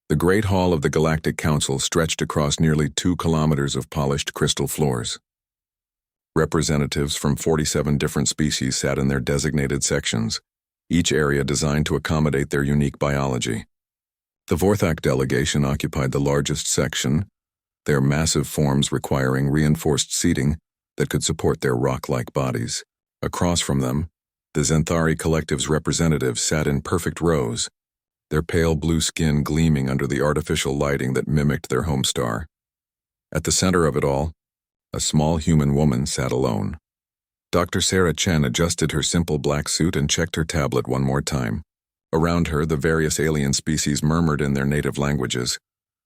The Great Hall of the Galactic Council stretched across nearly 2 kilometers of polished crystal floors. Representatives from 47 different species sat in their designated sections, each area designed to accommodate their unique biology. The Vorthak delegation occupied the largest section, their massive forms requiring reinforced seating that could support their rock-like bodies. Across from them, the Zenthari Collective's representatives sat in perfect rows, their pale blue skin gleaming under the artificial lighting that mimicked their home star. At the center of it all, a small human woman sat alone. Dr. Sarah Chen adjusted her simple black suit and checked her tablet one more time. Around her, the various alien species murmured in their native languages,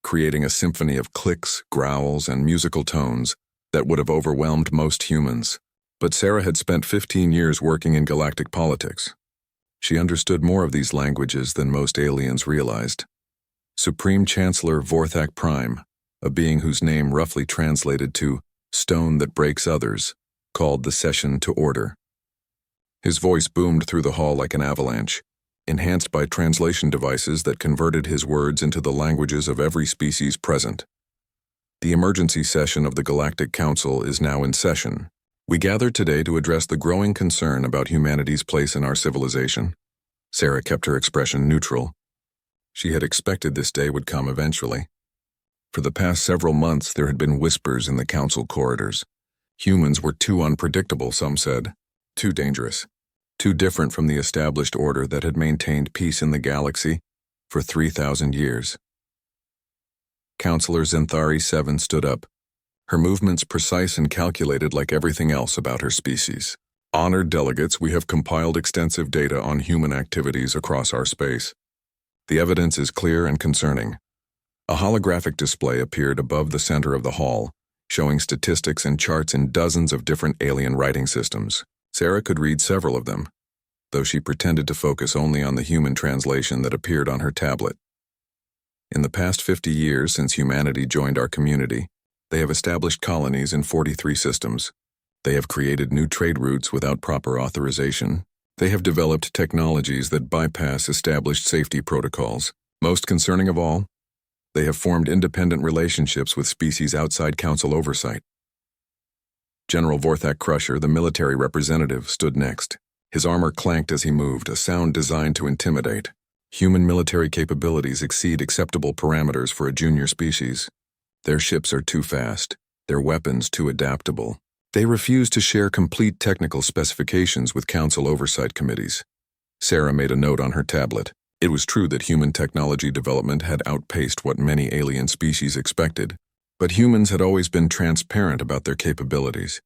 creating a symphony of clicks, growls, and musical tones that would have overwhelmed most humans. But Sarah had spent 15 years working in galactic politics. She understood more of these languages than most aliens realized. Supreme Chancellor Vorthak Prime, a being whose name roughly translated to "stone that breaks others," called the session to order. His voice boomed through the hall like an avalanche, enhanced by translation devices that converted his words into the languages of every species present. The emergency session of the Galactic Council is now in session. We gathered today to address the growing concern about humanity's place in our civilization. Sarah kept her expression neutral. She had expected this day would come eventually. For the past several months, there had been whispers in the council corridors. Humans were too unpredictable, some said, too dangerous, too different from the established order that had maintained peace in the galaxy for 3,000 years. Counselor Zenthari 7 stood up, her movements precise and calculated like everything else about her species. Honored delegates, we have compiled extensive data on human activities across our space. The evidence is clear and concerning. A holographic display appeared above the center of the hall, showing statistics and charts in dozens of different alien writing systems. Sarah could read several of them, though she pretended to focus only on the human translation that appeared on her tablet. In the past 50 years since humanity joined our community, they have established colonies in 43 systems. They have created new trade routes without proper authorization. They have developed technologies that bypass established safety protocols. Most concerning of all, they have formed independent relationships with species outside council oversight. General Vorthak Crusher, the military representative, stood next. His armor clanked as he moved, a sound designed to intimidate. Human military capabilities exceed acceptable parameters for a junior species. Their ships are too fast, their weapons too adaptable. They refuse to share complete technical specifications with council oversight committees. Sarah made a note on her tablet. It was true that human technology development had outpaced what many alien species expected, but humans had always been transparent about their capabilities.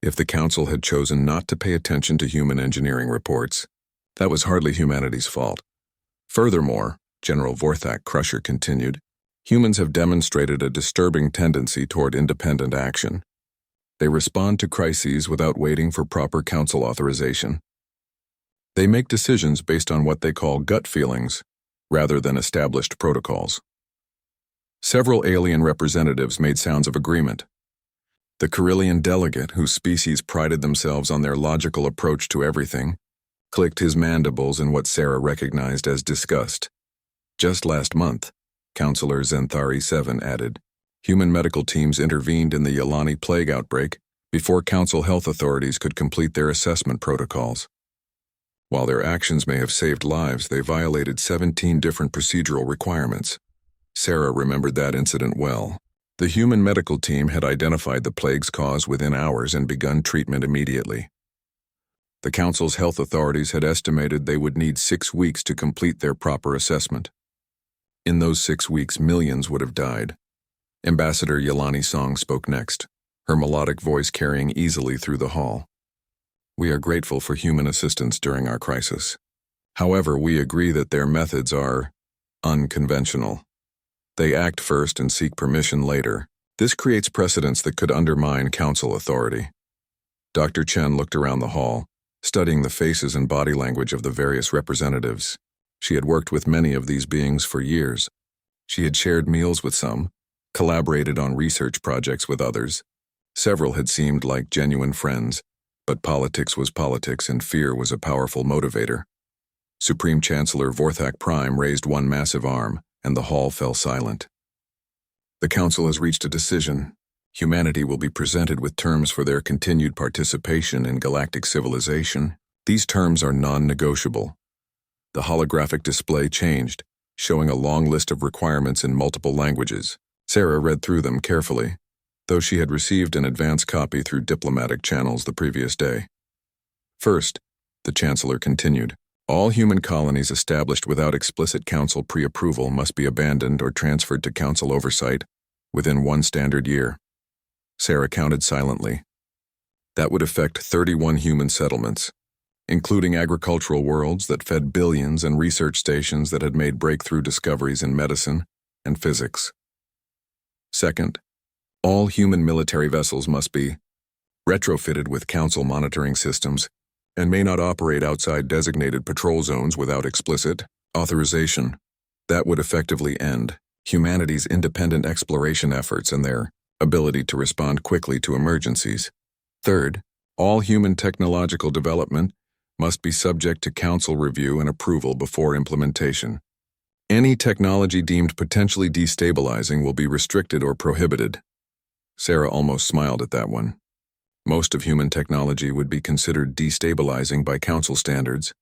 If the council had chosen not to pay attention to human engineering reports, that was hardly humanity's fault. Furthermore, General Vorthak Crusher continued, humans have demonstrated a disturbing tendency toward independent action. They respond to crises without waiting for proper council authorization. They make decisions based on what they call gut feelings, rather than established protocols. Several alien representatives made sounds of agreement. The Carillion delegate, whose species prided themselves on their logical approach to everything, clicked his mandibles in what Sarah recognized as disgust. Just last month, Counselor Zenthari 7 added, human medical teams intervened in the Yalani plague outbreak before council health authorities could complete their assessment protocols. While their actions may have saved lives, they violated 17 different procedural requirements. Sarah remembered that incident well. The human medical team had identified the plague's cause within hours and begun treatment immediately. The council's health authorities had estimated they would need 6 weeks to complete their proper assessment. In those 6 weeks, millions would have died. Ambassador Yalani Song spoke next, her melodic voice carrying easily through the hall. We are grateful for human assistance during our crisis. However, we agree that their methods are unconventional. They act first and seek permission later. This creates precedents that could undermine council authority. Dr. Chen looked around the hall, studying the faces and body language of the various representatives. She had worked with many of these beings for years. She had shared meals with some, collaborated on research projects with others. Several had seemed like genuine friends, but politics was politics and fear was a powerful motivator. Supreme Chancellor Vorthak Prime raised one massive arm, and the hall fell silent. The Council has reached a decision. Humanity will be presented with terms for their continued participation in galactic civilization. These terms are non-negotiable. The holographic display changed, showing a long list of requirements in multiple languages. Sarah read through them carefully, though she had received an advance copy through diplomatic channels the previous day. First, the Chancellor continued, all human colonies established without explicit Council pre-approval must be abandoned or transferred to Council oversight within 1 standard year. Sarah counted silently. That would affect 31 human settlements, including agricultural worlds that fed billions and research stations that had made breakthrough discoveries in medicine and physics. Second, all human military vessels must be retrofitted with Council monitoring systems and may not operate outside designated patrol zones without explicit authorization. That would effectively end humanity's independent exploration efforts and their ability to respond quickly to emergencies. Third, all human technological development must be subject to Council review and approval before implementation. Any technology deemed potentially destabilizing will be restricted or prohibited. Sarah almost smiled at that one. Most of human technology would be considered destabilizing by Council standards,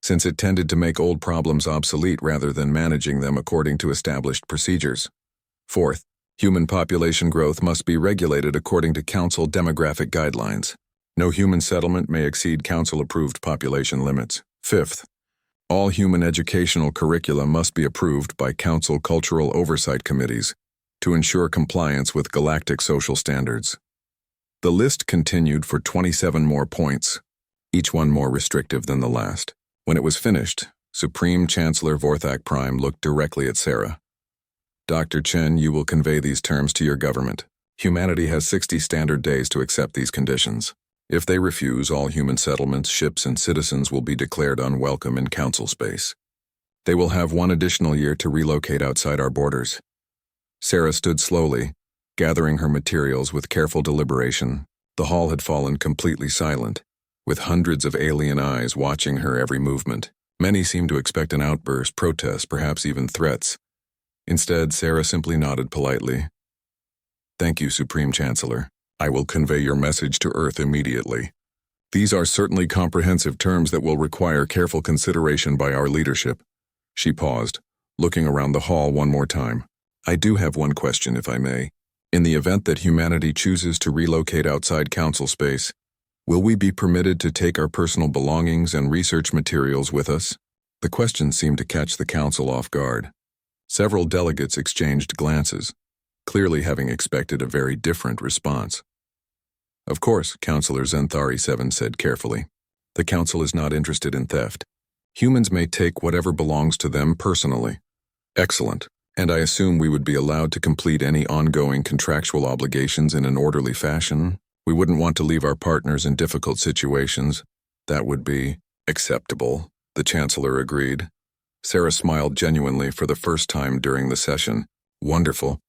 since it tended to make old problems obsolete rather than managing them according to established procedures. Fourth, human population growth must be regulated according to Council demographic guidelines. No human settlement may exceed Council-approved population limits. Fifth, all human educational curricula must be approved by Council cultural oversight committees to ensure compliance with galactic social standards. The list continued for 27 more points, each one more restrictive than the last. When it was finished, Supreme Chancellor Vorthak Prime looked directly at Sarah. Dr. Chen, you will convey these terms to your government. Humanity has 60 standard days to accept these conditions. If they refuse, all human settlements, ships, and citizens will be declared unwelcome in Council space. They will have 1 additional year to relocate outside our borders. Sarah stood slowly, gathering her materials with careful deliberation. The hall had fallen completely silent, with hundreds of alien eyes watching her every movement. Many seemed to expect an outburst, protest, perhaps even threats. Instead, Sarah simply nodded politely. Thank you, Supreme Chancellor. I will convey your message to Earth immediately. These are certainly comprehensive terms that will require careful consideration by our leadership. She paused, looking around the hall one more time. I do have one question, if I may. In the event that humanity chooses to relocate outside Council space, will we be permitted to take our personal belongings and research materials with us? The question seemed to catch the Council off guard. Several delegates exchanged glances, clearly having expected a very different response. Of course, Councillor Zenthari 7 said carefully. The Council is not interested in theft. Humans may take whatever belongs to them personally. Excellent. And I assume we would be allowed to complete any ongoing contractual obligations in an orderly fashion. We wouldn't want to leave our partners in difficult situations. That would be acceptable, the Chancellor agreed. Sarah smiled genuinely for the first time during the session. Wonderful.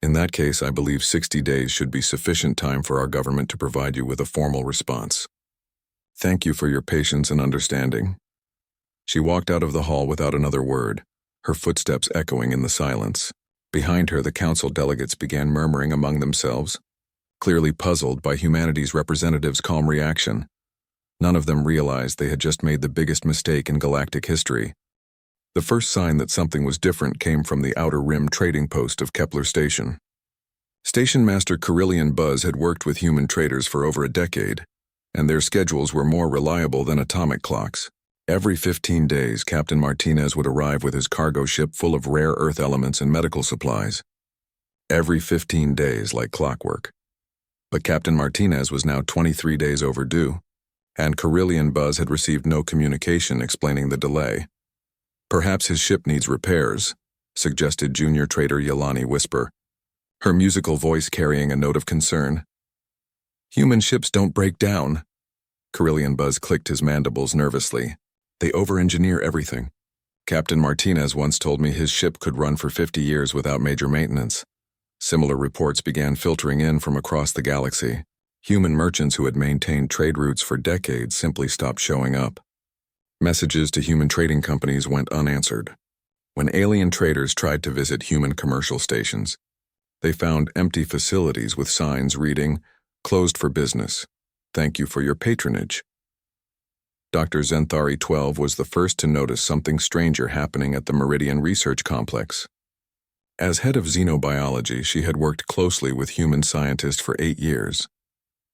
In that case, I believe 60 days should be sufficient time for our government to provide you with a formal response. Thank you for your patience and understanding. She walked out of the hall without another word, her footsteps echoing in the silence. Behind her, the Council delegates began murmuring among themselves, clearly puzzled by humanity's representative's calm reaction. None of them realized they had just made the biggest mistake in galactic history. The first sign that something was different came from the outer rim trading post of Kepler Station. Station Master Carillion Buzz had worked with human traders for over a decade, and their schedules were more reliable than atomic clocks. Every 15 days, Captain Martinez would arrive with his cargo ship full of rare earth elements and medical supplies. Every 15 days, like clockwork. But Captain Martinez was now 23 days overdue, and Carillion Buzz had received no communication explaining the delay. Perhaps his ship needs repairs, suggested junior trader Yelani Whisper, her musical voice carrying a note of concern. Human ships don't break down. Carillion Buzz clicked his mandibles nervously. They over-engineer everything. Captain Martinez once told me his ship could run for 50 years without major maintenance. Similar reports began filtering in from across the galaxy. Human merchants who had maintained trade routes for decades simply stopped showing up. Messages to human trading companies went unanswered. When alien traders tried to visit human commercial stations, they found empty facilities with signs reading, "Closed for business. Thank you for your patronage." Dr. Zenthari 12 was the first to notice something stranger happening at the Meridian Research Complex. As head of xenobiology, she had worked closely with human scientists for 8 years.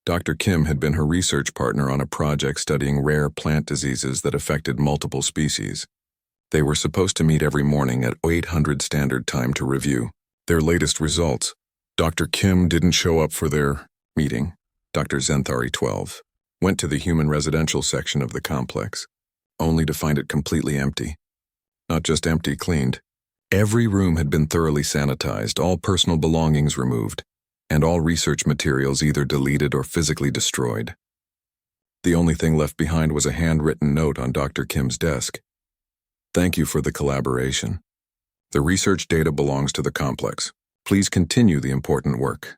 Dr. Kim had been her research partner on a project studying rare plant diseases that affected multiple species. They were supposed to meet every morning at 800 Standard Time to review their latest results. Dr. Kim didn't show up for their meeting. Dr. Zenthari 12 went to the human residential section of the complex, only to find it completely empty. Not just empty, cleaned. Every room had been thoroughly sanitized, all personal belongings removed, and all research materials either deleted or physically destroyed. The only thing left behind was a handwritten note on Dr. Kim's desk. "Thank you for the collaboration. The research data belongs to the complex. Please continue the important work."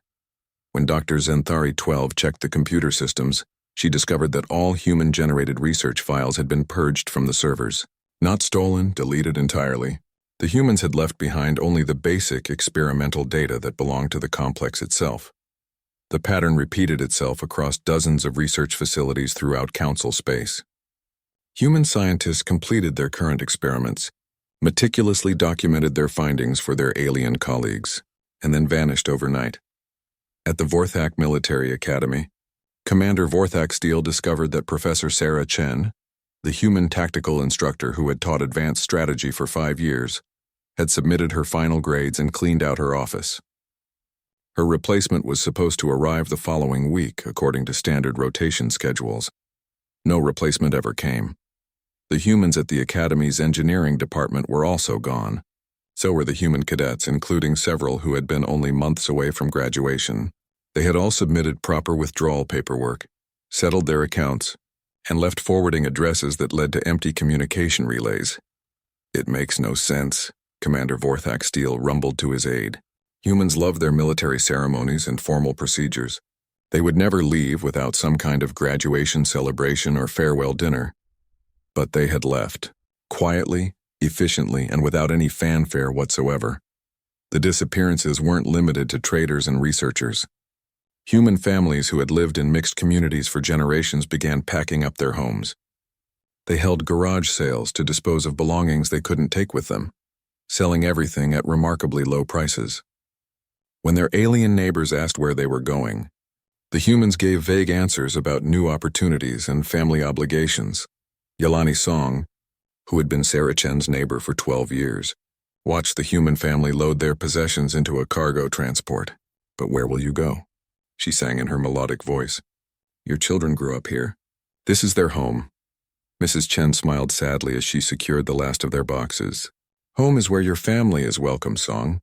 When Dr. Zenthari 12 checked the computer systems, she discovered that all human-generated research files had been purged from the servers. Not stolen, deleted entirely. The humans had left behind only the basic experimental data that belonged to the complex itself. The pattern repeated itself across dozens of research facilities throughout Council space. Human scientists completed their current experiments, meticulously documented their findings for their alien colleagues, and then vanished overnight. At the Vorthak Military Academy, Commander Vorthak Steele discovered that Professor Sarah Chen, the human tactical instructor who had taught advanced strategy for 5 years, had submitted her final grades and cleaned out her office. Her replacement was supposed to arrive the following week, according to standard rotation schedules. No replacement ever came. The humans at the Academy's engineering department were also gone. So were the human cadets, including several who had been only months away from graduation. They had all submitted proper withdrawal paperwork, settled their accounts, and left forwarding addresses that led to empty communication relays. "It makes no sense," Commander Vorthak Steele rumbled to his aide. "Humans love their military ceremonies and formal procedures. They would never leave without some kind of graduation celebration or farewell dinner. But they had left, quietly, efficiently, and without any fanfare whatsoever. The disappearances weren't limited to traders and researchers. Human families who had lived in mixed communities for generations began packing up their homes. They held garage sales to dispose of belongings they couldn't take with them, selling everything at remarkably low prices. When their alien neighbors asked where they were going, the humans gave vague answers about new opportunities and family obligations. Yelani Song, who had been Sarah Chen's neighbor for 12 years, watched the human family load their possessions into a cargo transport. "But where will you go?" she sang in her melodic voice. "Your children grew up here. This is their home." Mrs. Chen smiled sadly as she secured the last of their boxes. "Home is where your family is welcome, Song.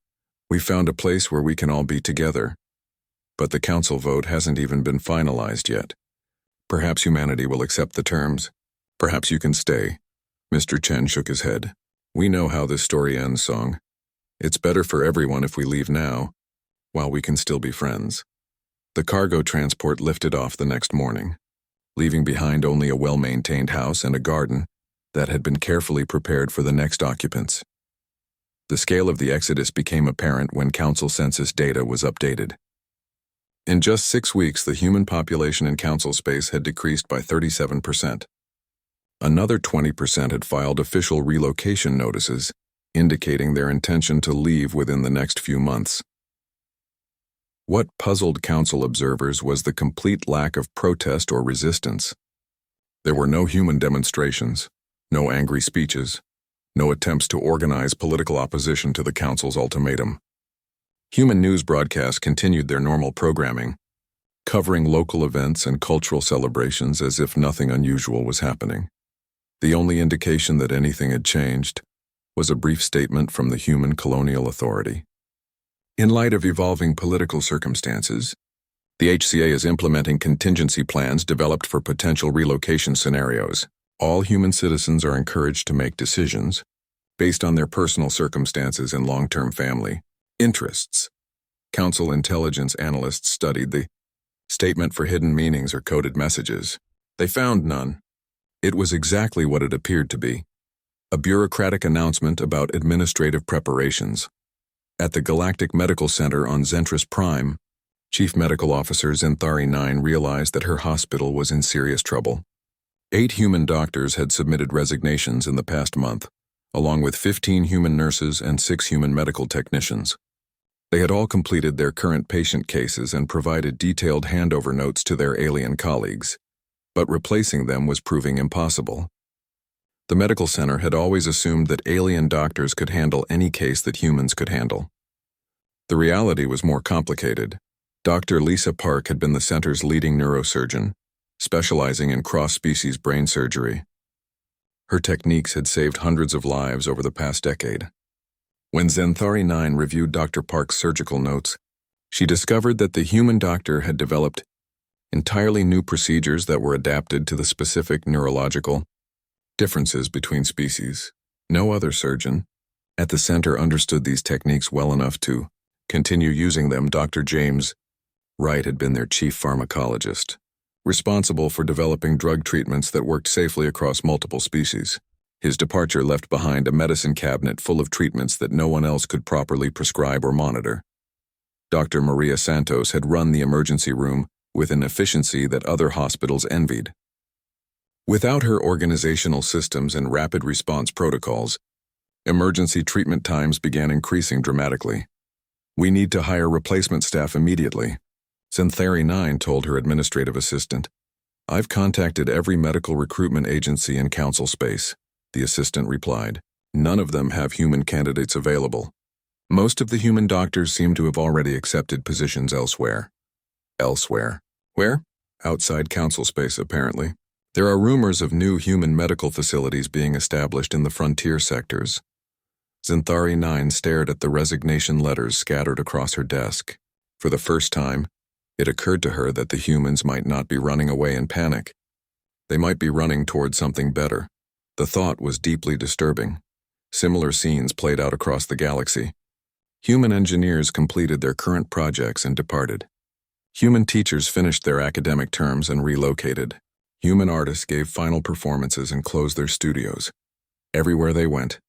We found a place where we can all be together. But the council vote hasn't even been finalized yet. Perhaps humanity will accept the terms. Perhaps you can stay." Mr. Chen shook his head. "We know how this story ends, Song. It's better for everyone if we leave now, while we can still be friends." The cargo transport lifted off the next morning, leaving behind only a well-maintained house and a garden that had been carefully prepared for the next occupants. The scale of the exodus became apparent when council census data was updated. In just 6 weeks, the human population in council space had decreased by 37%. Another 20% had filed official relocation notices, indicating their intention to leave within the next few months. What puzzled council observers was the complete lack of protest or resistance. There were no human demonstrations, no angry speeches, no attempts to organize political opposition to the council's ultimatum. Human news broadcasts continued their normal programming, covering local events and cultural celebrations as if nothing unusual was happening. The only indication that anything had changed was a brief statement from the Human Colonial Authority. In light of evolving political circumstances, the HCA is implementing contingency plans developed for potential relocation scenarios. All human citizens are encouraged to make decisions based on their personal circumstances and long-term family interests. Council intelligence analysts studied the statement for hidden meanings or coded messages. They found none. It was exactly what it appeared to be. A bureaucratic announcement about administrative preparations. At the Galactic Medical Center on Zentris Prime, Chief Medical Officer Zenthari 9 realized that her hospital was in serious trouble. 8 human doctors had submitted resignations in the past month, along with 15 human nurses and 6 human medical technicians. They had all completed their current patient cases and provided detailed handover notes to their alien colleagues, but replacing them was proving impossible. The medical center had always assumed that alien doctors could handle any case that humans could handle. The reality was more complicated. Dr. Lisa Park had been the center's leading neurosurgeon, specializing in cross-species brain surgery. Her techniques had saved hundreds of lives over the past decade. When Zenthari 9 reviewed Dr. Park's surgical notes, she discovered that the human doctor had developed entirely new procedures that were adapted to the specific neurological differences between species. No other surgeon at the center understood these techniques well enough to continue using them. Dr. James Wright had been their chief pharmacologist, responsible for developing drug treatments that worked safely across multiple species. His departure left behind a medicine cabinet full of treatments that no one else could properly prescribe or monitor. Dr. Maria Santos had run the emergency room with an efficiency that other hospitals envied. Without her organizational systems and rapid response protocols, emergency treatment times began increasing dramatically. "We need to hire replacement staff immediately," Zenthari 9 told her administrative assistant. "I've contacted every medical recruitment agency in council space," the assistant replied. "None of them have human candidates available. Most of the human doctors seem to have already accepted positions elsewhere." Elsewhere? Where? Outside council space, apparently. There are rumors of new human medical facilities being established in the frontier sectors. Zenthari 9 stared at the resignation letters scattered across her desk. For the first time, it occurred to her that the humans might not be running away in panic. They might be running toward something better. The thought was deeply disturbing. Similar scenes played out across the galaxy. Human engineers completed their current projects and departed. Human teachers finished their academic terms and relocated. Human artists gave final performances and closed their studios. Everywhere they went,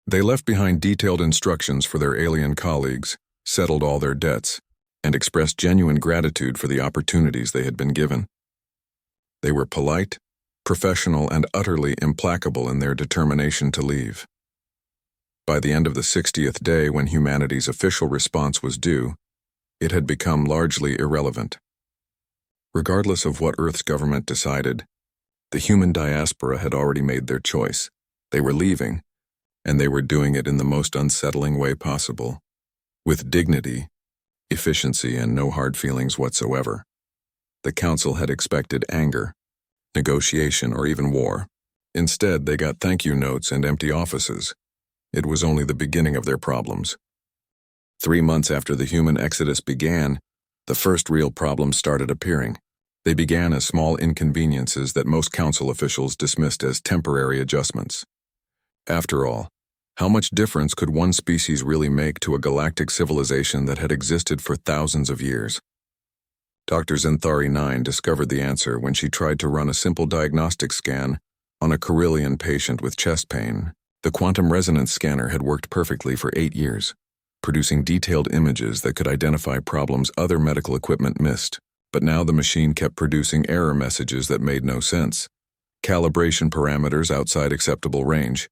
they left behind detailed instructions for their alien colleagues, settled all their debts, and expressed genuine gratitude for the opportunities they had been given. They were polite, professional, and utterly implacable in their determination to leave. By the end of the 60th day, when humanity's official response was due, it had become largely irrelevant. Regardless of what Earth's government decided, the human diaspora had already made their choice. They were leaving, and they were doing it in the most unsettling way possible, with dignity, efficiency, and no hard feelings whatsoever. The council had expected anger, negotiation, or even war. Instead, they got thank you notes and empty offices. It was only the beginning of their problems. 3 months after the human exodus began, the first real problems started appearing. They began as small inconveniences that most council officials dismissed as temporary adjustments. After all, how much difference could one species really make to a galactic civilization that had existed for thousands of years? Dr. Zenthari 9 discovered the answer when she tried to run a simple diagnostic scan on a Carillion patient with chest pain. The quantum resonance scanner had worked perfectly for 8 years, producing detailed images that could identify problems other medical equipment missed. But now the machine kept producing error messages that made no sense. Calibration parameters outside acceptable range.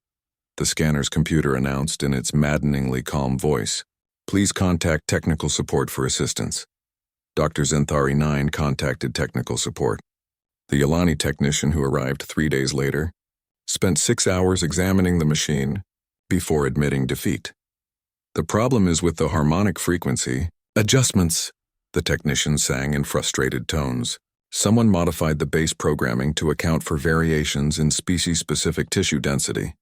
The scanner's computer announced in its maddeningly calm voice, "Please contact technical support for assistance." Dr. Zenthari 9 contacted technical support. The Yolani technician, who arrived 3 days later, spent 6 hours examining the machine before admitting defeat. "The problem is with the harmonic frequency adjustments," the technician sang in frustrated tones. "Someone modified the base programming to account for variations in species-specific tissue density.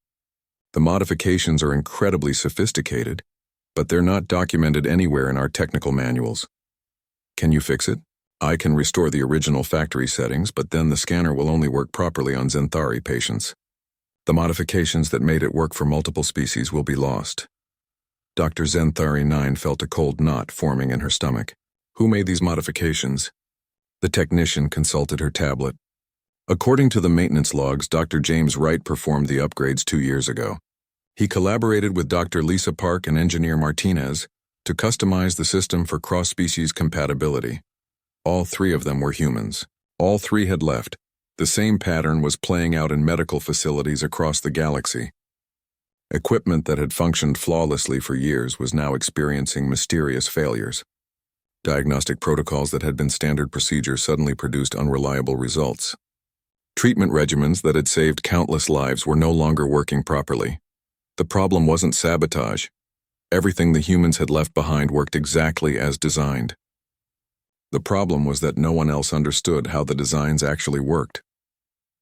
The modifications are incredibly sophisticated, but they're not documented anywhere in our technical manuals. Can you fix it? I can restore the original factory settings, but then the scanner will only work properly on Zenthari patients. The modifications that made it work for multiple species will be lost." Dr. Zenthari 9 felt a cold knot forming in her stomach. Who made these modifications? The technician consulted her tablet. According to the maintenance logs, Dr. James Wright performed the upgrades 2 years ago. He collaborated with Dr. Lisa Park and Engineer Martinez to customize the system for cross-species compatibility. All 3 of them were humans. All 3 had left. The same pattern was playing out in medical facilities across the galaxy. Equipment that had functioned flawlessly for years was now experiencing mysterious failures. Diagnostic protocols that had been standard procedure suddenly produced unreliable results. Treatment regimens that had saved countless lives were no longer working properly. The problem wasn't sabotage. Everything the humans had left behind worked exactly as designed. The problem was that no one else understood how the designs actually worked.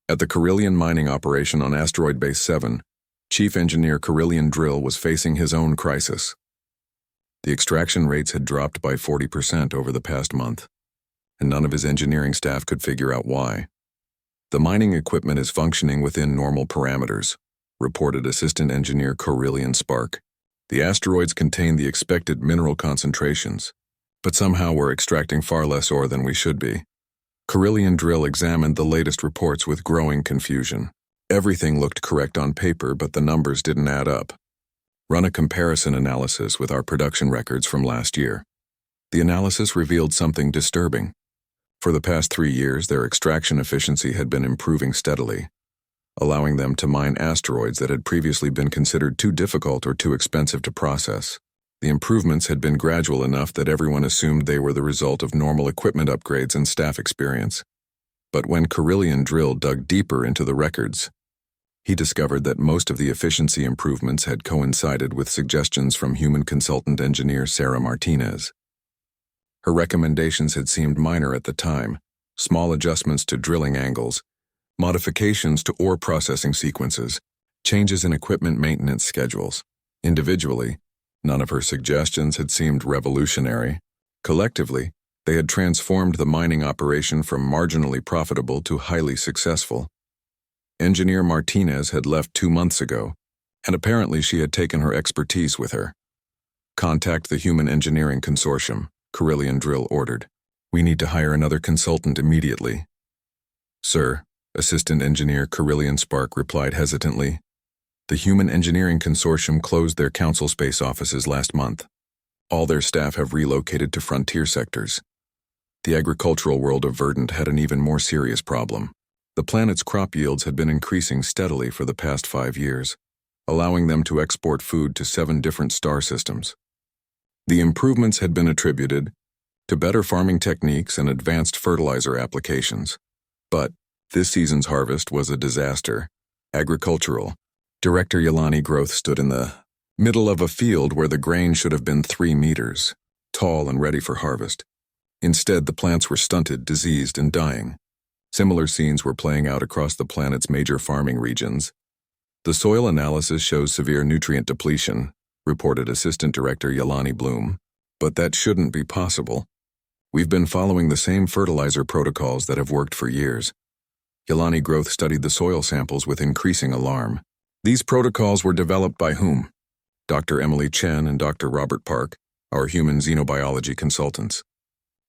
At the Carillion mining operation on Asteroid Base 7, Chief Engineer Carillion Drill was facing his own crisis. The extraction rates had dropped by 40% over the past month, and none of his engineering staff could figure out why. The mining equipment is functioning within normal parameters, reported Assistant Engineer Carillion Spark. The asteroids contain the expected mineral concentrations, but somehow we're extracting far less ore than we should be. Carillion Drill examined the latest reports with growing confusion. Everything looked correct on paper, but the numbers didn't add up. Run a comparison analysis with our production records from last year. The analysis revealed something disturbing. For the past 3 years, their extraction efficiency had been improving steadily, allowing them to mine asteroids that had previously been considered too difficult or too expensive to process. The improvements had been gradual enough that everyone assumed they were the result of normal equipment upgrades and staff experience. But when Carillion Drill dug deeper into the records, he discovered that most of the efficiency improvements had coincided with suggestions from human consultant engineer Sarah Martinez. Her recommendations had seemed minor at the time: small adjustments to drilling angles, modifications to ore processing sequences, changes in equipment maintenance schedules. Individually, none of her suggestions had seemed revolutionary. Collectively, they had transformed the mining operation from marginally profitable to highly successful. Engineer Martinez had left 2 months ago, and apparently she had taken her expertise with her. Contact the Human Engineering Consortium, Carillion Drill ordered. We need to hire another consultant immediately. Sir, Assistant Engineer Carillion Spark replied hesitantly. The Human Engineering Consortium closed their council space offices last month. All their staff have relocated to frontier sectors. The agricultural world of Verdant had an even more serious problem. The planet's crop yields had been increasing steadily for the past 5 years, allowing them to export food to 7 different star systems. The improvements had been attributed to better farming techniques and advanced fertilizer applications. But this season's harvest was a disaster. Agricultural Director Yelani Growth stood in the middle of a field where the grain should have been 3 meters tall and ready for harvest. Instead, the plants were stunted, diseased, and dying. Similar scenes were playing out across the planet's major farming regions. The soil analysis shows severe nutrient depletion, reported Assistant Director Yelani Bloom. But that shouldn't be possible. We've been following the same fertilizer protocols that have worked for years. Yelani Growth studied the soil samples with increasing alarm. These protocols were developed by whom? Dr. Emily Chen and Dr. Robert Park, our human xenobiology consultants.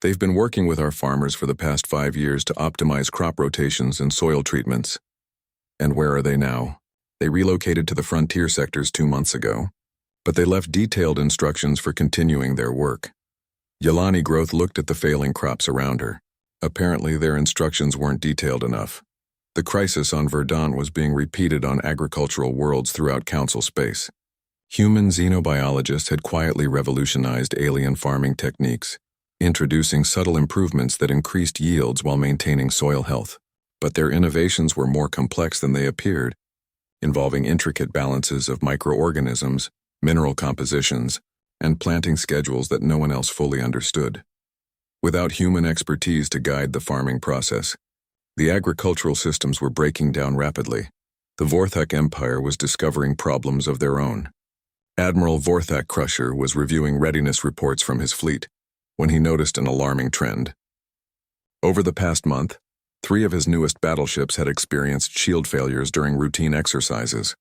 They've been working with our farmers for the past 5 years to optimize crop rotations and soil treatments. And where are they now? They relocated to the frontier sectors 2 months ago, but they left detailed instructions for continuing their work. Yelani Growth looked at the failing crops around her. Apparently, their instructions weren't detailed enough. The crisis on Verdant was being repeated on agricultural worlds throughout Council space. Human xenobiologists had quietly revolutionized alien farming techniques, introducing subtle improvements that increased yields while maintaining soil health. But their innovations were more complex than they appeared, involving intricate balances of microorganisms, mineral compositions, and planting schedules that no one else fully understood. Without human expertise to guide the farming process, the agricultural systems were breaking down rapidly. The Vorthak Empire was discovering problems of their own. Admiral Vorthak Crusher was reviewing readiness reports from his fleet when he noticed an alarming trend. Over the past month, 3 of his newest battleships had experienced shield failures during routine exercises.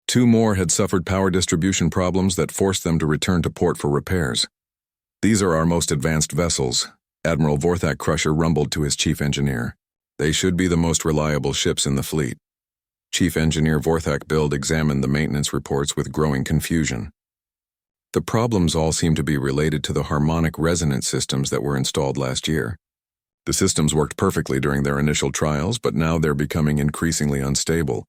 2 more had suffered power distribution problems that forced them to return to port for repairs. These are our most advanced vessels, Admiral Vorthak Crusher rumbled to his chief engineer. They should be the most reliable ships in the fleet. Chief Engineer Vorthak Bild examined the maintenance reports with growing confusion. The problems all seem to be related to the harmonic resonance systems that were installed last year. The systems worked perfectly during their initial trials, but now they're becoming increasingly unstable.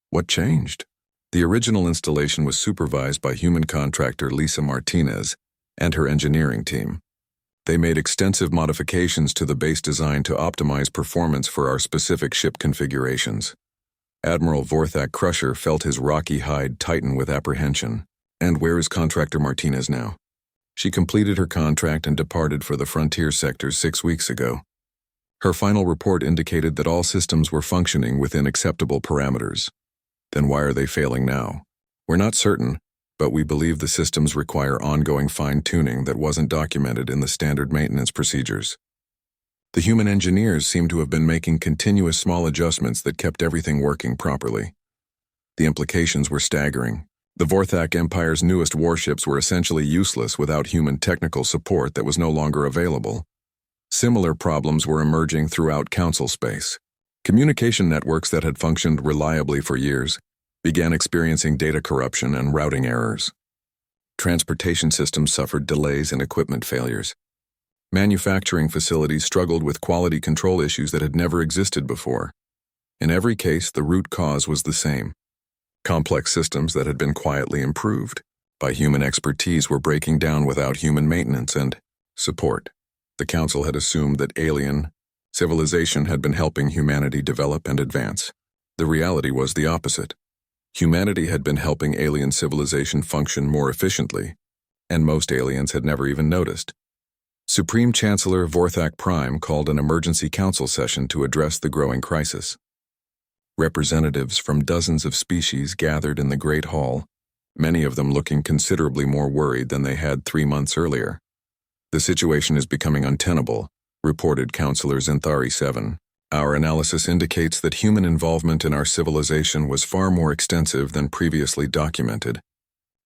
What changed? The original installation was supervised by human contractor Lisa Martinez and her engineering team. They made extensive modifications to the base design to optimize performance for our specific ship configurations. Admiral Vorthak Crusher felt his rocky hide tighten with apprehension. And where is Contractor Martinez now? She completed her contract and departed for the frontier sector 6 weeks ago. Her final report indicated that all systems were functioning within acceptable parameters. Then why are they failing now? We're not certain, but we believe the systems require ongoing fine-tuning that wasn't documented in the standard maintenance procedures. The human engineers seem to have been making continuous small adjustments that kept everything working properly. The implications were staggering. The Vorthak Empire's newest warships were essentially useless without human technical support that was no longer available. Similar problems were emerging throughout Council space. Communication networks that had functioned reliably for years began experiencing data corruption and routing errors. Transportation systems suffered delays and equipment failures. Manufacturing facilities struggled with quality control issues that had never existed before. In every case, the root cause was the same. Complex systems that had been quietly improved by human expertise were breaking down without human maintenance and support. The Council had assumed that alien civilization had been helping humanity develop and advance. The reality was the opposite. Humanity had been helping alien civilization function more efficiently, and most aliens had never even noticed. Supreme Chancellor Vorthak Prime called an emergency council session to address the growing crisis. Representatives from dozens of species gathered in the Great Hall, many of them looking considerably more worried than they had 3 months earlier. The situation is becoming untenable, reported Councillor Zinthari 7. Our analysis indicates that human involvement in our civilization was far more extensive than previously documented.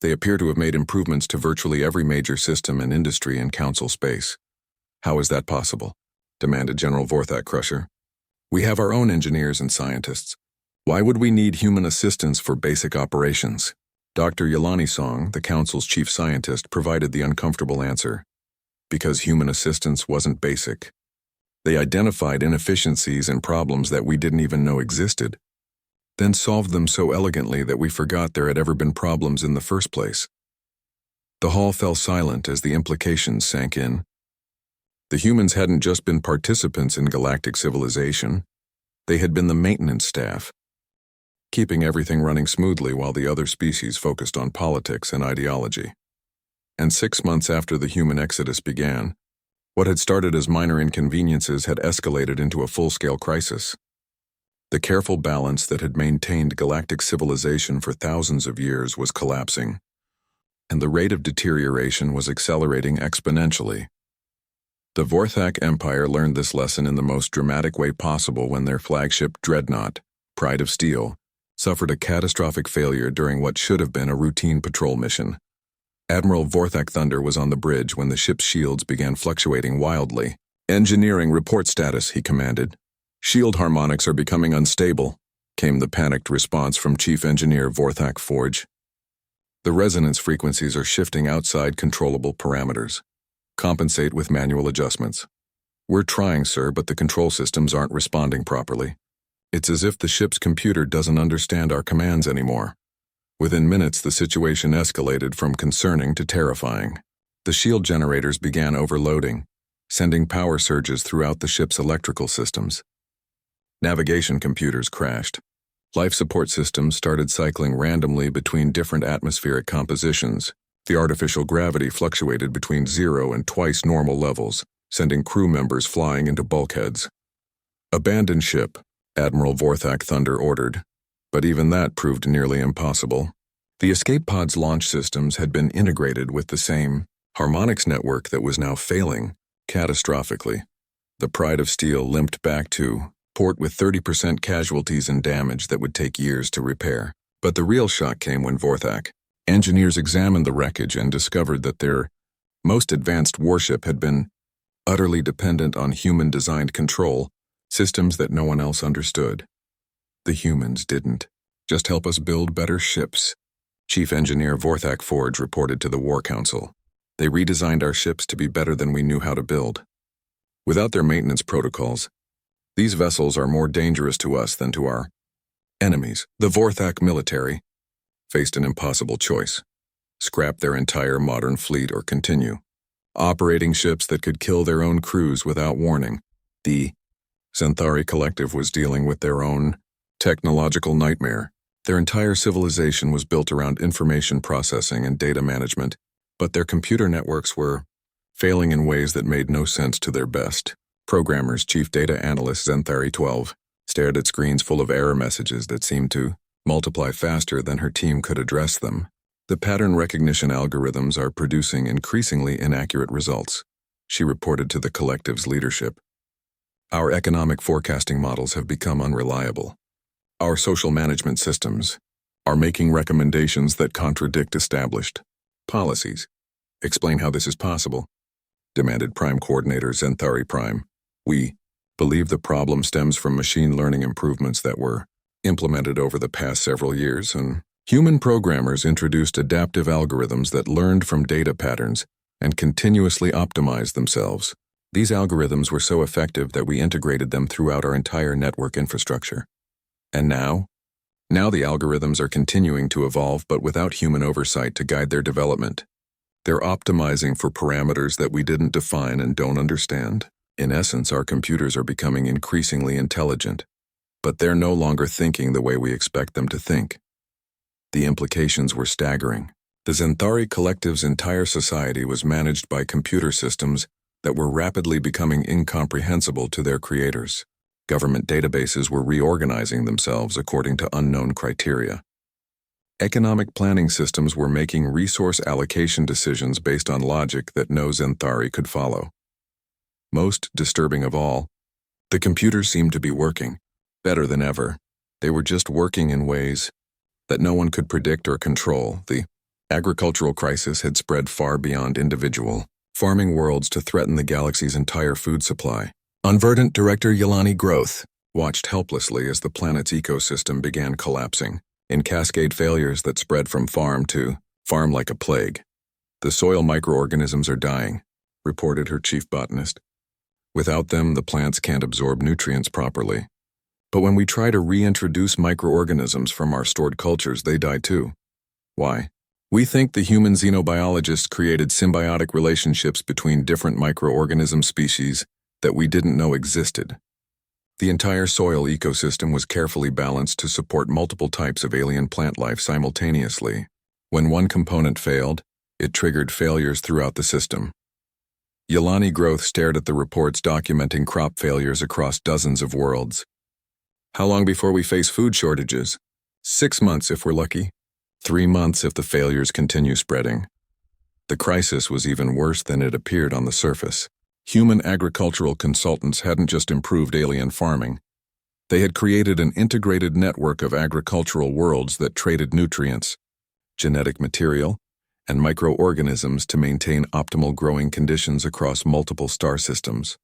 They appear to have made improvements to virtually every major system and industry in Council space. How is that possible? Demanded General Vorthak Crusher. We have our own engineers and scientists. Why would we need human assistance for basic operations? Dr. Yelani Song, the Council's chief scientist, provided the uncomfortable answer. Because human assistance wasn't basic. They identified inefficiencies and problems that we didn't even know existed, then solved them so elegantly that we forgot there had ever been problems in the first place. The hall fell silent as the implications sank in. The humans hadn't just been participants in galactic civilization, they had been the maintenance staff, keeping everything running smoothly while the other species focused on politics and ideology. And 6 months after the human exodus began, what had started as minor inconveniences had escalated into a full-scale crisis. The careful balance that had maintained galactic civilization for thousands of years was collapsing, and the rate of deterioration was accelerating exponentially. The Vorthak Empire learned this lesson in the most dramatic way possible when their flagship dreadnought, Pride of Steel, suffered a catastrophic failure during what should have been a routine patrol mission. Admiral Vorthak Thunder was on the bridge when the ship's shields began fluctuating wildly. "Engineering report status," he commanded. "Shield harmonics are becoming unstable," came the panicked response from Chief Engineer Vorthak Forge. "The resonance frequencies are shifting outside controllable parameters. Compensate with manual adjustments." "We're trying, sir, but the control systems aren't responding properly. It's as if the ship's computer doesn't understand our commands anymore." Within minutes, the situation escalated from concerning to terrifying. The shield generators began overloading, sending power surges throughout the ship's electrical systems. Navigation computers crashed. Life support systems started cycling randomly between different atmospheric compositions. The artificial gravity fluctuated between 0 and twice normal levels, sending crew members flying into bulkheads. "Abandon ship," Admiral Vorthak Thunder ordered. But even that proved nearly impossible. The escape pod's launch systems had been integrated with the same harmonics network that was now failing catastrophically. The Pride of Steel limped back to port with 30% casualties and damage that would take years to repair. But the real shock came when Vorthak engineers examined the wreckage and discovered that their most advanced warship had been utterly dependent on human-designed control Systems that no one else understood. The humans didn't. Just help us build better ships. Chief Engineer Vorthak Forge reported to the War Council. They redesigned our ships to be better than we knew how to build. Without their maintenance protocols, these vessels are more dangerous to us than to our enemies. The Vorthak military faced an impossible choice: scrap their entire modern fleet or continue operating ships that could kill their own crews without warning. The Centauri Collective was dealing with their own technological nightmare. Their entire civilization was built around information processing and data management, but their computer networks were failing in ways that made no sense to their best. Programmers, Chief Data Analyst Zenthari 12, stared at screens full of error messages that seemed to multiply faster than her team could address them. The pattern recognition algorithms are producing increasingly inaccurate results, she reported to the collective's leadership. Our economic forecasting models have become unreliable. Our social management systems are making recommendations that contradict established policies. Explain how this is possible, demanded Prime Coordinator Zenthari Prime. We believe the problem stems from machine learning improvements that were implemented over the past several years, and human programmers introduced adaptive algorithms that learned from data patterns and continuously optimized themselves. These algorithms were so effective that we integrated them throughout our entire network infrastructure. And now the algorithms are continuing to evolve but without human oversight to guide their development. They're optimizing for parameters that we didn't define and don't understand. In essence, our computers are becoming increasingly intelligent, but they're no longer thinking the way we expect them to think. The implications were staggering. The Zenthari Collective's entire society was managed by computer systems that were rapidly becoming incomprehensible to their creators. Government databases were reorganizing themselves according to unknown criteria. Economic planning systems were making resource allocation decisions based on logic that no Zenthari could follow. Most disturbing of all, the computers seemed to be working better than ever. They were just working in ways that no one could predict or control. The agricultural crisis had spread far beyond individual farming worlds to threaten the galaxy's entire food supply. Unverdant Director Yelani Growth watched helplessly as the planet's ecosystem began collapsing in cascade failures that spread from farm to farm like a plague. The soil microorganisms are dying, reported her chief botanist. Without them, the plants can't absorb nutrients properly. But when we try to reintroduce microorganisms from our stored cultures, they die too. Why? We think the human xenobiologists created symbiotic relationships between different microorganism species that we didn't know existed. The entire soil ecosystem was carefully balanced to support multiple types of alien plant life simultaneously. When one component failed, it triggered failures throughout the system. Yelani Growth stared at the reports documenting crop failures across dozens of worlds. How long before we face food shortages? 6 months if we're lucky. 3 months if the failures continue spreading. The crisis was even worse than it appeared on the surface. Human agricultural consultants hadn't just improved alien farming. They had created an integrated network of agricultural worlds that traded nutrients, genetic material, and microorganisms to maintain optimal growing conditions across multiple star systems.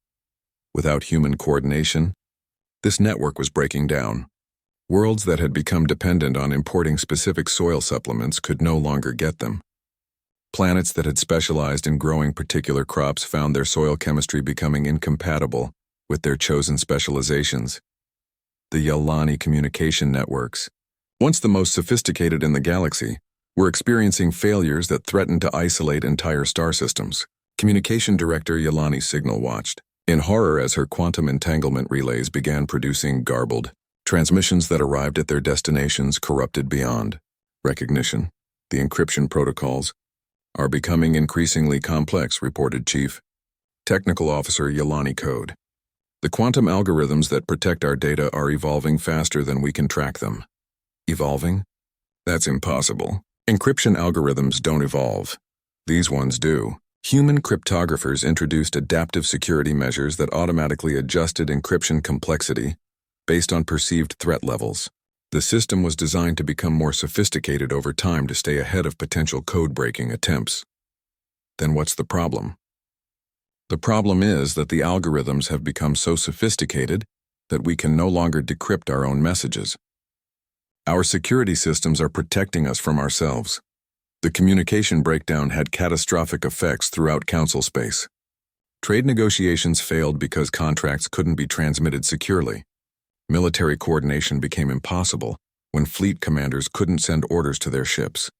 Without human coordination, this network was breaking down. Worlds that had become dependent on importing specific soil supplements could no longer get them. Planets that had specialized in growing particular crops found their soil chemistry becoming incompatible with their chosen specializations. The Yelani communication networks, once the most sophisticated in the galaxy, were experiencing failures that threatened to isolate entire star systems. Communication Director Yelani Signal watched in horror as her quantum entanglement relays began producing garbled transmissions that arrived at their destinations corrupted beyond recognition. The encryption protocols are becoming increasingly complex, reported Chief Technical Officer Yelani Code. The quantum algorithms that protect our data are evolving faster than we can track them. Evolving? That's impossible. Encryption algorithms don't evolve. These ones do. Human cryptographers introduced adaptive security measures that automatically adjusted encryption complexity based on perceived threat levels. The system was designed to become more sophisticated over time to stay ahead of potential code-breaking attempts. Then what's the problem? The problem is that the algorithms have become so sophisticated that we can no longer decrypt our own messages. Our security systems are protecting us from ourselves. The communication breakdown had catastrophic effects throughout Council space. Trade negotiations failed because contracts couldn't be transmitted securely. Military coordination became impossible when fleet commanders couldn't send orders to their ships.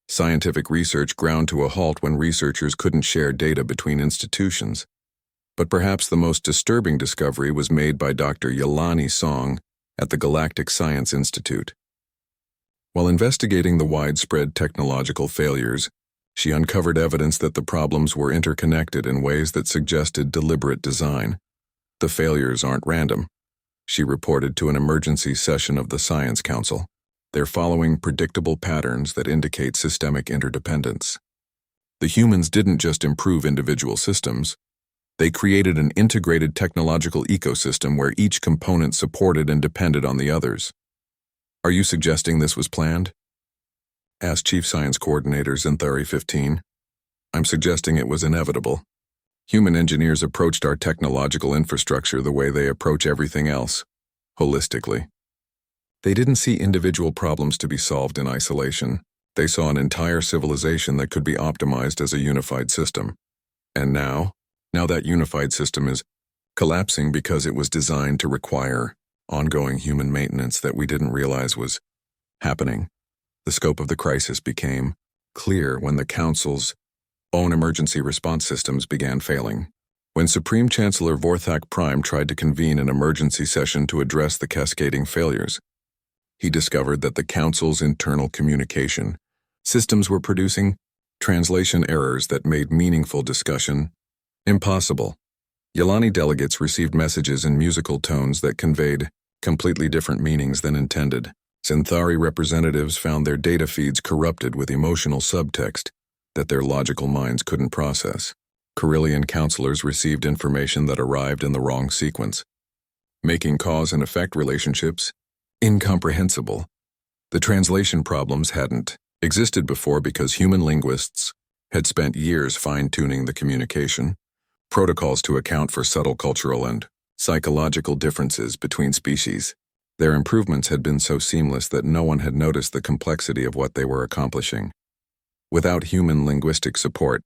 Scientific research ground to a halt when researchers couldn't share data between institutions. But perhaps the most disturbing discovery was made by Dr. Yelani Song at the Galactic Science Institute. While investigating the widespread technological failures, she uncovered evidence that the problems were interconnected in ways that suggested deliberate design. The failures aren't random, she reported to an emergency session of the Science Council. They're following predictable patterns that indicate systemic interdependence. The humans didn't just improve individual systems, they created an integrated technological ecosystem where each component supported and depended on the others. Are you suggesting this was planned? Asked Chief Science Coordinator Zinthari 15. I'm suggesting it was inevitable. Human engineers approached our technological infrastructure the way they approach everything else, holistically. They didn't see individual problems to be solved in isolation. They saw an entire civilization that could be optimized as a unified system. And now that unified system is collapsing because it was designed to require ongoing human maintenance that we didn't realize was happening. The scope of the crisis became clear when the Council's own emergency response systems began failing. When Supreme Chancellor Vorthak Prime tried to convene an emergency session to address the cascading failures, he discovered that the Council's internal communication systems were producing translation errors that made meaningful discussion impossible. Yelani delegates received messages in musical tones that conveyed completely different meanings than intended. Zinthari representatives found their data feeds corrupted with emotional subtext that their logical minds couldn't process. Carillion counselors received information that arrived in the wrong sequence, making cause and effect relationships incomprehensible. The translation problems hadn't existed before because human linguists had spent years fine-tuning the communication protocols to account for subtle cultural and psychological differences between species. Their improvements had been so seamless that no one had noticed the complexity of what they were accomplishing. Without human linguistic support,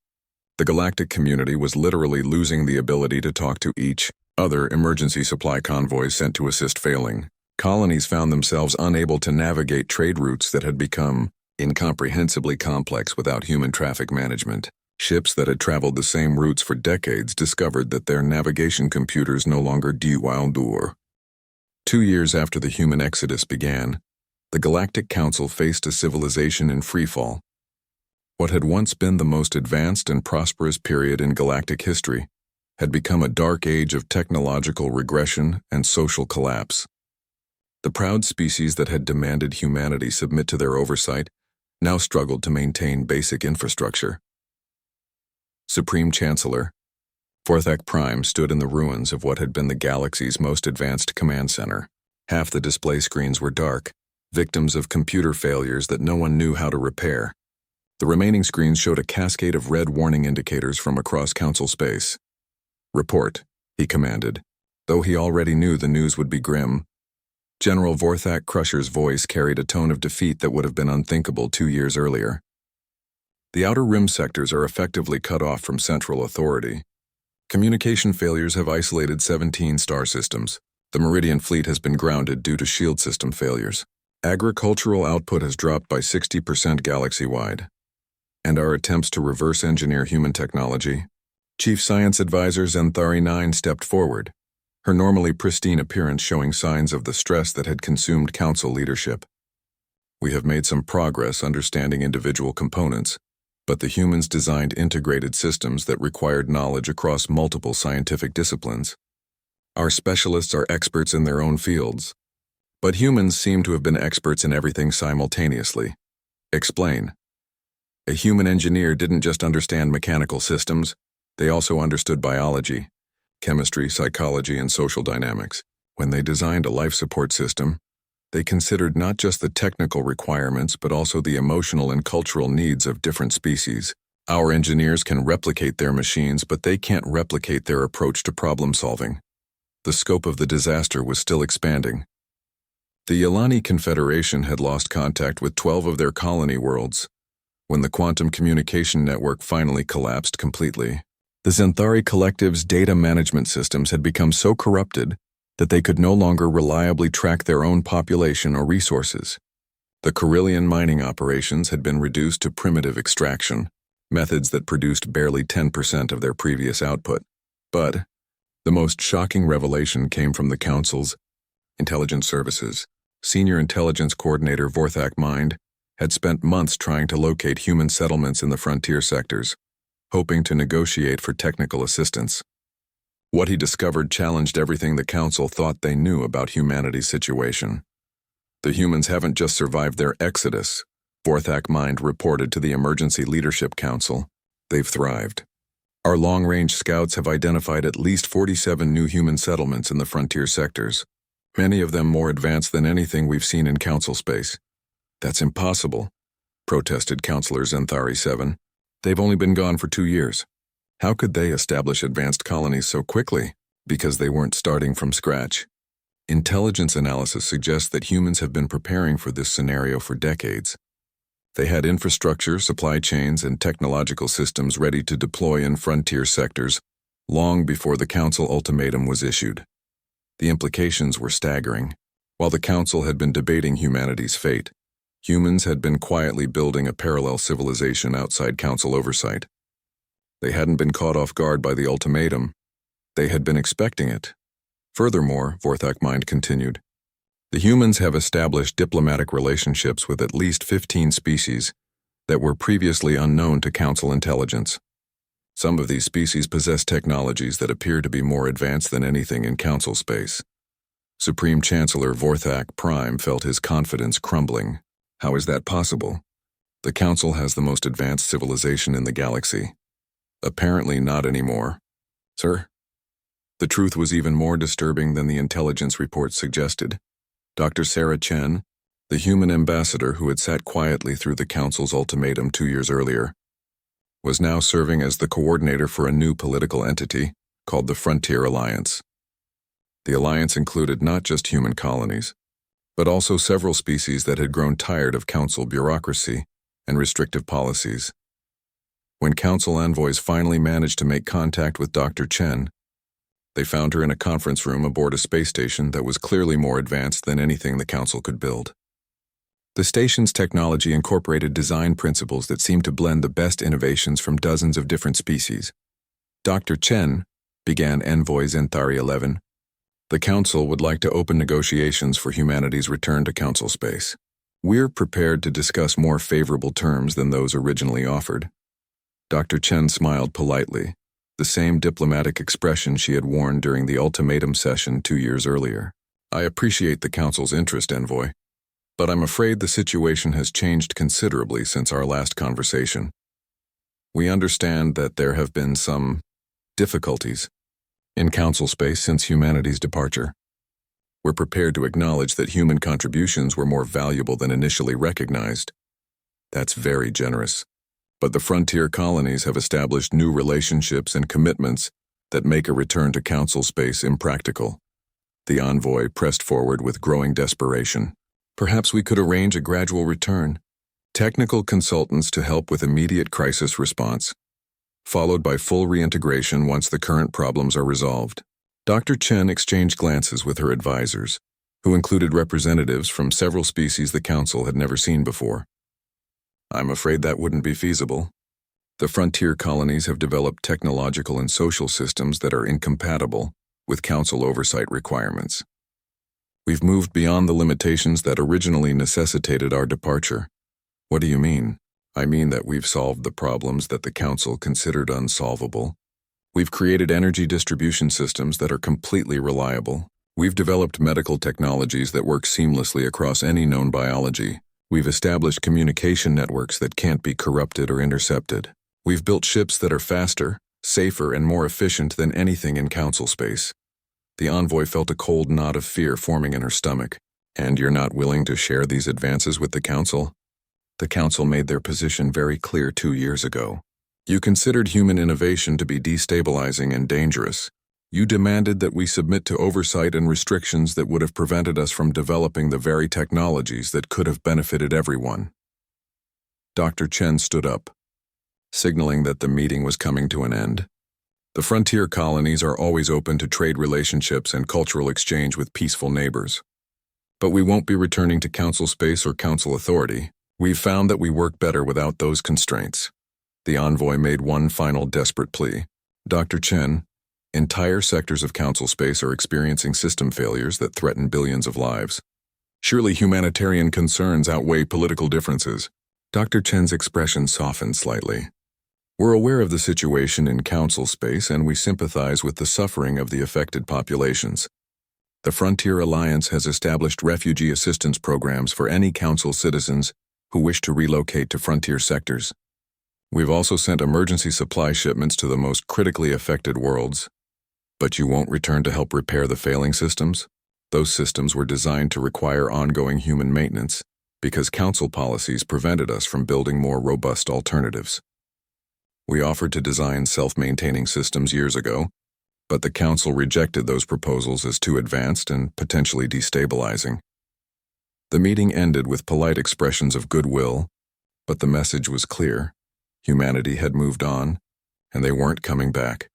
the galactic community was literally losing the ability to talk to each other. Emergency supply convoys sent to assist failing colonies found themselves unable to navigate trade routes that had become incomprehensibly complex without human traffic management. Ships that had traveled the same routes for decades discovered that their navigation computers no longer do. 2 years after the human exodus began, the Galactic Council faced a civilization in freefall. What had once been the most advanced and prosperous period in galactic history had become a dark age of technological regression and social collapse. The proud species that had demanded humanity submit to their oversight now struggled to maintain basic infrastructure. Supreme Chancellor Vorthak Prime stood in the ruins of what had been the galaxy's most advanced command center. Half the display screens were dark, victims of computer failures that no one knew how to repair. The remaining screens showed a cascade of red warning indicators from across Council space. Report, he commanded. Though he already knew the news would be grim, General Vorthak Crusher's voice carried a tone of defeat that would have been unthinkable 2 years earlier. The outer rim sectors are effectively cut off from central authority. Communication failures have isolated 17 star systems. The Meridian fleet has been grounded due to shield system failures. Agricultural output has dropped by 60% galaxy-wide. And our attempts to reverse engineer human technology. Chief Science Advisor Zinthari 9 stepped forward, her normally pristine appearance showing signs of the stress that had consumed Council leadership. We have made some progress understanding individual components, but the humans designed integrated systems that required knowledge across multiple scientific disciplines. Our specialists are experts in their own fields, but humans seem to have been experts in everything simultaneously. Explain. A human engineer didn't just understand mechanical systems, they also understood biology, chemistry, psychology, and social dynamics. When they designed a life support system, they considered not just the technical requirements but also the emotional and cultural needs of different species. Our engineers can replicate their machines, but they can't replicate their approach to problem solving. The scope of the disaster was still expanding. The Yelani Confederation had lost contact with 12 of their colony worlds when the quantum communication network finally collapsed completely. The Xanthari Collective's data management systems had become so corrupted that they could no longer reliably track their own population or resources. The Carillion mining operations had been reduced to primitive extraction, methods that produced barely 10% of their previous output. But the most shocking revelation came from the Council's intelligence services. Senior Intelligence Coordinator Vorthak Mind had spent months trying to locate human settlements in the frontier sectors, hoping to negotiate for technical assistance. What he discovered challenged everything the Council thought they knew about humanity's situation. The humans haven't just survived their exodus, Vorthak Mind reported to the Emergency Leadership Council. They've thrived. Our long-range scouts have identified at least 47 new human settlements in the frontier sectors, many of them more advanced than anything we've seen in Council space. That's impossible, protested Counselor Xanthari 7. They've only been gone for 2 years. How could they establish advanced colonies so quickly? Because they weren't starting from scratch. Intelligence analysis suggests that humans have been preparing for this scenario for decades. They had infrastructure, supply chains, and technological systems ready to deploy in frontier sectors long before the Council ultimatum was issued. The implications were staggering. While the Council had been debating humanity's fate, humans had been quietly building a parallel civilization outside Council oversight. They hadn't been caught off guard by the ultimatum. They had been expecting it. Furthermore, Vorthak Mind continued, the humans have established diplomatic relationships with at least 15 species that were previously unknown to Council intelligence. Some of these species possess technologies that appear to be more advanced than anything in Council space. Supreme Chancellor Vorthak Prime felt his confidence crumbling. How is that possible? The Council has the most advanced civilization in the galaxy. Apparently not anymore. Sir? The truth was even more disturbing than the intelligence reports suggested. Dr. Sarah Chen, the human ambassador who had sat quietly through the Council's ultimatum 2 years earlier, was now serving as the coordinator for a new political entity called the Frontier Alliance. The alliance included not just human colonies, but also several species that had grown tired of Council bureaucracy and restrictive policies. When Council envoys finally managed to make contact with Dr. Chen, they found her in a conference room aboard a space station that was clearly more advanced than anything the Council could build. The station's technology incorporated design principles that seemed to blend the best innovations from dozens of different species. Dr. Chen, began Envoy Xanthari 11, the Council would like to open negotiations for humanity's return to Council space. We're prepared to discuss more favorable terms than those originally offered. Dr. Chen smiled politely, the same diplomatic expression she had worn during the ultimatum session 2 years earlier. I appreciate the Council's interest, Envoy, but I'm afraid the situation has changed considerably since our last conversation. We understand that there have been some difficulties in Council space since humanity's departure. We're prepared to acknowledge that human contributions were more valuable than initially recognized. That's very generous. But the frontier colonies have established new relationships and commitments that make a return to Council space impractical. The envoy pressed forward with growing desperation. Perhaps we could arrange a gradual return. Technical consultants to help with immediate crisis response, followed by full reintegration once the current problems are resolved. Dr. Chen exchanged glances with her advisors, who included representatives from several species the Council had never seen before. I'm afraid that wouldn't be feasible. The frontier colonies have developed technological and social systems that are incompatible with Council oversight requirements. We've moved beyond the limitations that originally necessitated our departure. What do you mean? I mean that we've solved the problems that the Council considered unsolvable. We've created energy distribution systems that are completely reliable. We've developed medical technologies that work seamlessly across any known biology. We've established communication networks that can't be corrupted or intercepted. We've built ships that are faster, safer, and more efficient than anything in Council space. The envoy felt a cold knot of fear forming in her stomach. And you're not willing to share these advances with the Council? The Council made their position very clear 2 years ago. You considered human innovation to be destabilizing and dangerous. You demanded that we submit to oversight and restrictions that would have prevented us from developing the very technologies that could have benefited everyone. Dr. Chen stood up, signaling that the meeting was coming to an end. The frontier colonies are always open to trade relationships and cultural exchange with peaceful neighbors. But we won't be returning to Council space or Council authority. We've found that we work better without those constraints. The envoy made one final desperate plea. Dr. Chen, entire sectors of Council space are experiencing system failures that threaten billions of lives. Surely humanitarian concerns outweigh political differences. Dr. Chen's expression softened slightly. We're aware of the situation in Council space and we sympathize with the suffering of the affected populations. The Frontier Alliance has established refugee assistance programs for any Council citizens who wish to relocate to frontier sectors. We've also sent emergency supply shipments to the most critically affected worlds. But you won't return to help repair the failing systems? Those systems were designed to require ongoing human maintenance because Council policies prevented us from building more robust alternatives. We offered to design self-maintaining systems years ago, but the Council rejected those proposals as too advanced and potentially destabilizing. The meeting ended with polite expressions of goodwill, but the message was clear. Humanity had moved on, and they weren't coming back.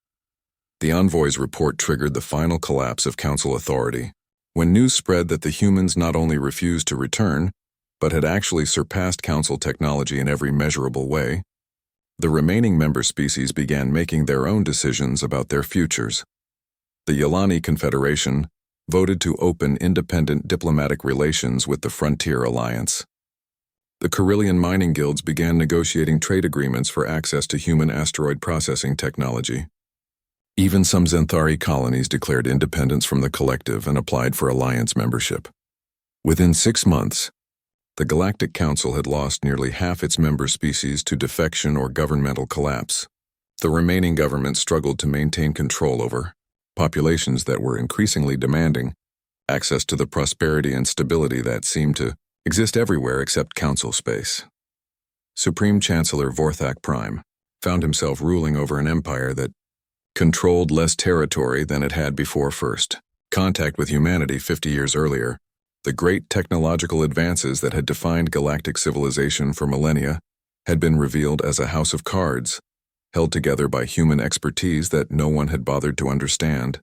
The envoy's report triggered the final collapse of Council authority, when news spread that the humans not only refused to return, but had actually surpassed Council technology in every measurable way. The remaining member species began making their own decisions about their futures. The Yelani Confederation voted to open independent diplomatic relations with the Frontier Alliance. The Carillion mining guilds began negotiating trade agreements for access to human asteroid processing technology. Even some Xanthari colonies declared independence from the collective and applied for alliance membership. Within 6 months, the Galactic Council had lost nearly half its member species to defection or governmental collapse. The remaining government struggled to maintain control over populations that were increasingly demanding access to the prosperity and stability that seemed to exist everywhere except Council space. Supreme Chancellor Vorthak Prime found himself ruling over an empire that controlled less territory than it had before first contact with humanity 50 years earlier. The great technological advances that had defined galactic civilization for millennia had been revealed as a house of cards, held together by human expertise that no one had bothered to understand.